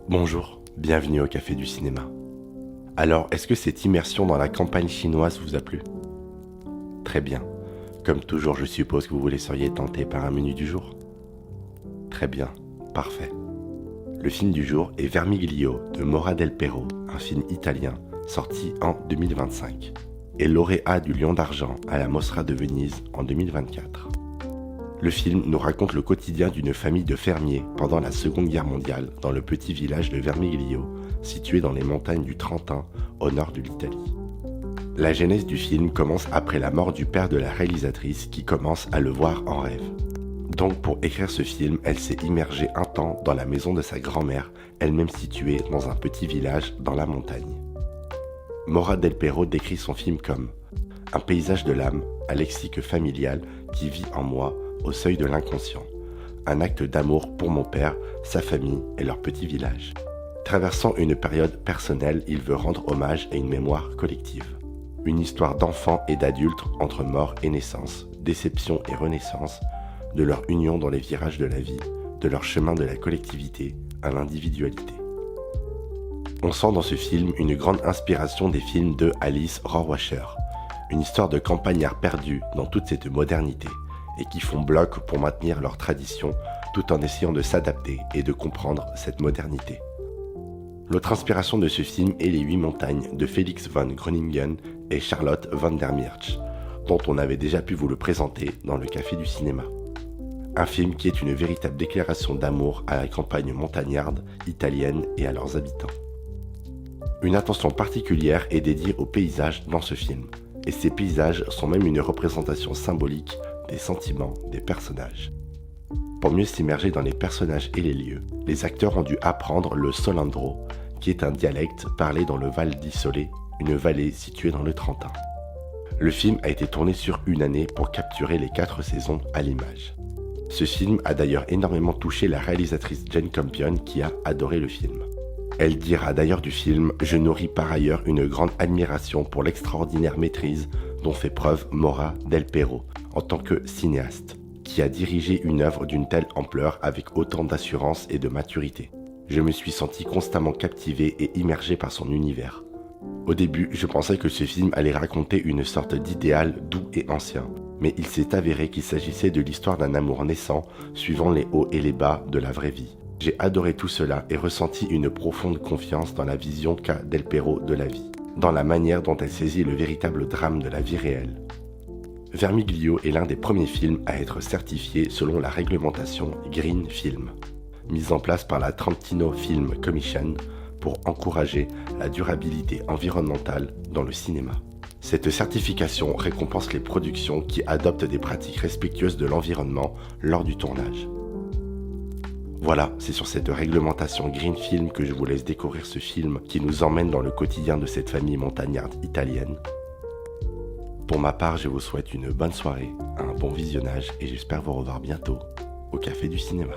Bonjour, bienvenue au Café du Cinéma. Alors, est-ce que cette immersion dans la campagne chinoise vous a plu? Très bien. Comme toujours, je suppose que vous vous seriez tenté par un menu du jour? Très bien, parfait. Le film du jour est Vermiglio de Maura del Pero, un film italien sorti en 2025 et lauréat du Lion d'Argent à la Mostra de Venise en 2024. Le film nous raconte le quotidien d'une famille de fermiers pendant la Seconde Guerre mondiale dans le petit village de Vermiglio, situé dans les montagnes du Trentin, au nord de l'Italie. La genèse du film commence après la mort du père de la réalisatrice qui commence à le voir en rêve. Donc pour écrire ce film, elle s'est immergée un temps dans la maison de sa grand-mère, elle-même située dans un petit village dans la montagne. Maura del Pero décrit son film comme « un paysage de l'âme, un lexique familial qui vit en moi, au seuil de l'inconscient. Un acte d'amour pour mon père, sa famille et leur petit village. » Traversant une période personnelle, il veut rendre hommage à une mémoire collective. Une histoire d'enfants et d'adultes entre mort et naissance, déception et renaissance, de leur union dans les virages de la vie, de leur chemin de la collectivité à l'individualité. On sent dans ce film une grande inspiration des films de Alice Rohrwacher, une histoire de campagnards perdus dans toute cette modernité et qui font bloc pour maintenir leur tradition tout en essayant de s'adapter et de comprendre cette modernité. L'autre inspiration de ce film est Les 8 montagnes de Felix von Groningen et Charlotte von der Mirch, dont on avait déjà pu vous le présenter dans le Café du Cinéma. Un film qui est une véritable déclaration d'amour à la campagne montagnarde italienne et à leurs habitants. Une attention particulière est dédiée aux paysages dans ce film, et ces paysages sont même une représentation symbolique des sentiments des personnages. Pour mieux s'immerger dans les personnages et les lieux, les acteurs ont dû apprendre le solandro, qui est un dialecte parlé dans le Val di Sole, une vallée située dans le Trentin. Le film a été tourné sur une année pour capturer les 4 saisons à l'image. Ce film a d'ailleurs énormément touché la réalisatrice Jane Campion qui a adoré le film. Elle dira d'ailleurs du film « Je nourris par ailleurs une grande admiration pour l'extraordinaire maîtrise dont fait preuve Maura del Pero en tant que cinéaste, qui a dirigé une œuvre d'une telle ampleur avec autant d'assurance et de maturité. Je me suis senti constamment captivé et immergé par son univers. Au début, je pensais que ce film allait raconter une sorte d'idéal doux et ancien, mais il s'est avéré qu'il s'agissait de l'histoire d'un amour naissant, suivant les hauts et les bas de la vraie vie. J'ai adoré tout cela et ressenti une profonde confiance dans la vision qu'a Del Pero de la vie, dans la manière dont elle saisit le véritable drame de la vie réelle. Vermiglio est l'un des premiers films à être certifié selon la réglementation Green Film, mise en place par la Trentino Film Commission pour encourager la durabilité environnementale dans le cinéma. Cette certification récompense les productions qui adoptent des pratiques respectueuses de l'environnement lors du tournage. Voilà, c'est sur cette réglementation Green Film que je vous laisse découvrir ce film qui nous emmène dans le quotidien de cette famille montagnarde italienne. Pour ma part, je vous souhaite une bonne soirée, un bon visionnage et j'espère vous revoir bientôt au Café du Cinéma.